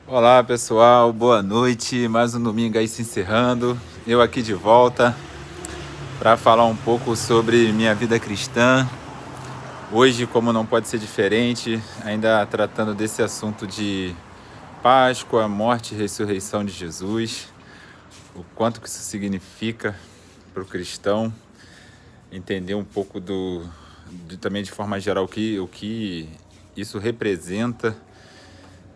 Olá pessoal, boa noite. Mais um domingo aí se encerrando. Eu aqui de volta para falar um pouco sobre minha vida cristã. Hoje, como não pode ser diferente, ainda tratando desse assunto de Páscoa, morte e ressurreição de Jesus, o quanto que isso significa para o cristão, entender um pouco também de forma geral o que isso representa.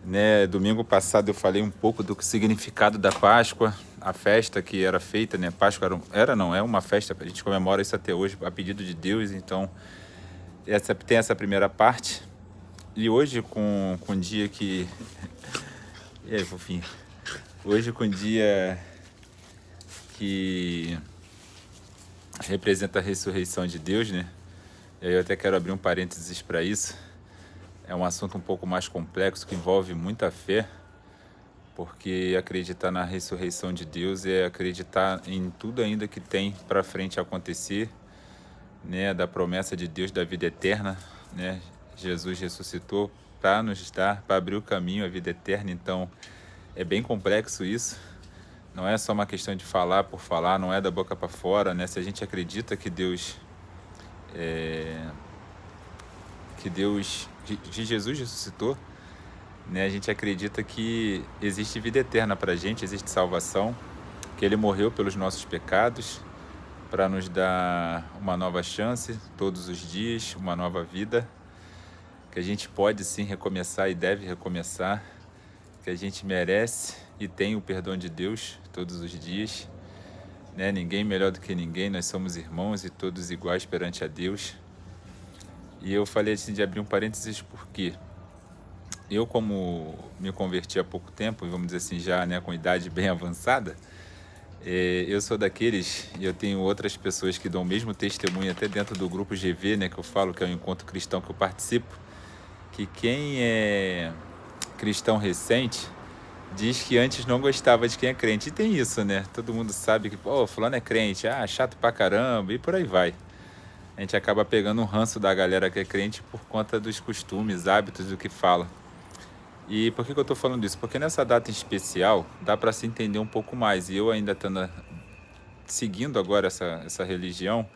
Né, domingo passado eu falei um pouco do significado da Páscoa, a festa que era feita, né? Páscoa é uma festa, a gente comemora isso até hoje a pedido de Deus, então tem essa primeira parte. E hoje com o dia que... E aí, fofinho? Hoje com o dia que representa a ressurreição de Deus, né? Eu até quero abrir um parênteses para isso. É um assunto um pouco mais complexo, que envolve muita fé, porque acreditar na ressurreição de Deus é acreditar em tudo ainda que tem para frente acontecer, né, da promessa de Deus da vida eterna, né? Jesus ressuscitou para nos dar, para abrir o caminho à vida eterna, então é bem complexo isso. Não é só uma questão de falar por falar, não é da boca para fora, né? Se a gente acredita que que Jesus ressuscitou, né, a gente acredita que existe vida eterna para a gente, existe salvação, que Ele morreu pelos nossos pecados para nos dar uma nova chance todos os dias, uma nova vida, que a gente pode sim recomeçar e deve recomeçar, que a gente merece e tem o perdão de Deus todos os dias, né? Ninguém melhor do que ninguém, nós somos irmãos e todos iguais perante a Deus. E eu falei assim de abrir um parênteses porque eu, como me converti há pouco tempo, vamos dizer assim, já, né, com idade bem avançada, eu sou daqueles, e eu tenho outras pessoas que dão o mesmo testemunho, até dentro do grupo GV, né, que eu falo, que é o encontro cristão que eu participo, que quem é cristão recente diz que antes não gostava de quem é crente. E tem isso, né? Todo mundo sabe que, pô, fulano é crente, chato pra caramba, e por aí vai. A gente acaba pegando um ranço da galera que é crente por conta dos costumes, hábitos, do que fala. E por que eu estou falando isso? Porque nessa data em especial dá para se entender um pouco mais. E eu ainda seguindo agora essa religião,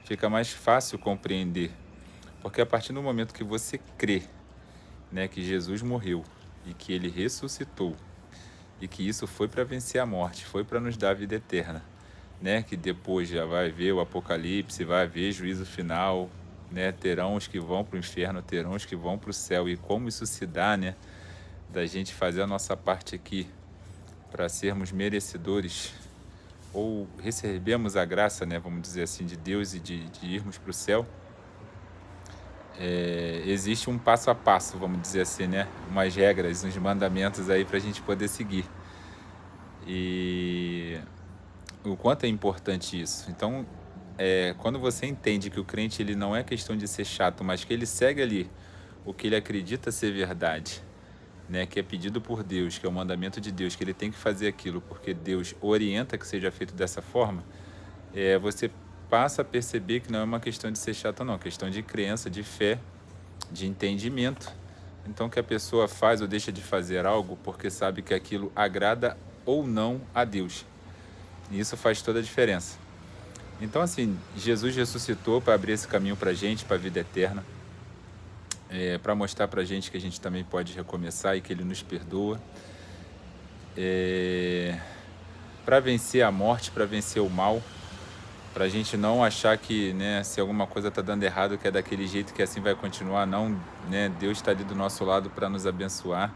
fica mais fácil compreender. Porque a partir do momento que você crê, né, que Jesus morreu e que Ele ressuscitou, e que isso foi para vencer a morte, foi para nos dar a vida eterna, né, que depois já vai ver o Apocalipse, vai haver juízo final, né, terão os que vão para o inferno, terão os que vão para o céu. E como isso se dá, né, da gente fazer a nossa parte aqui para sermos merecedores ou recebemos a graça, né, vamos dizer assim, de Deus e de irmos para o céu. Existe um passo a passo, vamos dizer assim, né, umas regras, uns mandamentos aí para a gente poder seguir. E o quanto é importante isso. Então, quando você entende que o crente ele não é questão de ser chato, mas que ele segue ali o que ele acredita ser verdade, né, que é pedido por Deus, que é o mandamento de Deus, que ele tem que fazer aquilo porque Deus orienta que seja feito dessa forma, você passa a perceber que não é uma questão de ser chato, não, é uma questão de crença, de fé, de entendimento. Então, que a pessoa faz ou deixa de fazer algo porque sabe que aquilo agrada ou não a Deus. E isso faz toda a diferença. Então, assim, Jesus ressuscitou para abrir esse caminho para a gente, para a vida eterna, para mostrar para a gente que a gente também pode recomeçar e que Ele nos perdoa, para vencer a morte, para vencer o mal, para a gente não achar que, né, se alguma coisa está dando errado, que é daquele jeito que assim vai continuar. Não, né, Deus está ali do nosso lado para nos abençoar.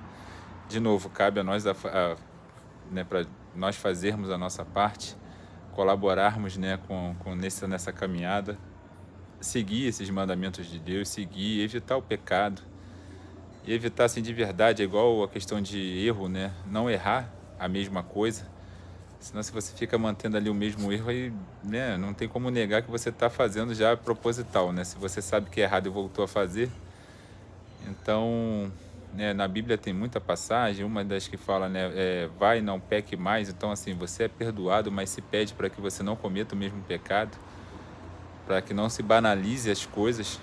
De novo, cabe a nós, né, para nós fazermos a nossa parte, colaborarmos, né, nessa caminhada, seguir esses mandamentos de Deus, seguir, evitar o pecado, e evitar, assim, de verdade, é igual a questão de erro, né, não errar a mesma coisa, senão se você fica mantendo ali o mesmo erro, aí, né, não tem como negar que você está fazendo já proposital, né, se você sabe que é errado e voltou a fazer. Então, né, na Bíblia tem muita passagem, uma das que fala, né, vai, não peque mais. Então, assim, você é perdoado, mas se pede para que você não cometa o mesmo pecado, para que não se banalize as coisas.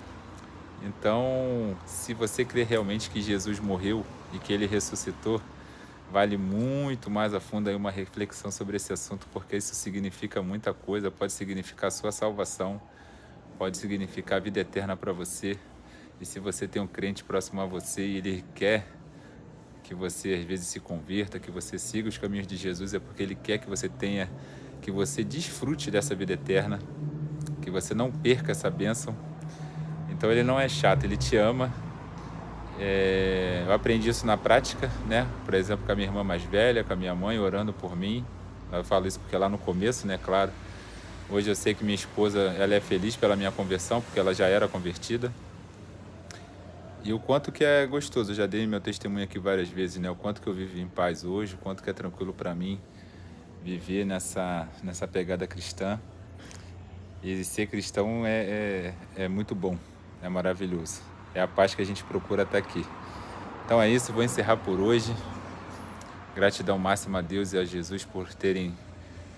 Então, se você crê realmente que Jesus morreu e que Ele ressuscitou, Vale muito mais a fundo aí uma reflexão sobre esse assunto, porque isso significa muita coisa, pode significar a sua salvação, pode significar a vida eterna para você. E se você tem um crente próximo a você e ele quer que você às vezes se converta, que você siga os caminhos de Jesus, é porque ele quer que você tenha, que você desfrute dessa vida eterna, que você não perca essa bênção. Então ele não é chato, ele te ama. Eu aprendi isso na prática, né? Por exemplo, com a minha irmã mais velha, com a minha mãe orando por mim. Eu falo isso porque lá no começo, né? Claro. Hoje eu sei que minha esposa, ela é feliz pela minha conversão, porque ela já era convertida. E o quanto que é gostoso, eu já dei meu testemunho aqui várias vezes, né? O quanto que eu vivo em paz hoje, o quanto que é tranquilo para mim viver nessa pegada cristã. E ser cristão é muito bom, é maravilhoso. É a paz que a gente procura até aqui. Então é isso, vou encerrar por hoje. Gratidão máxima a Deus e a Jesus por terem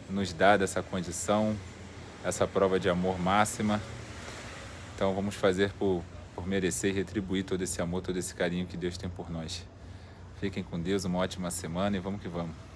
nos dado essa condição, essa prova de amor máxima. Então vamos fazer por merecer e retribuir todo esse amor, todo esse carinho que Deus tem por nós. Fiquem com Deus, uma ótima semana e vamos que vamos.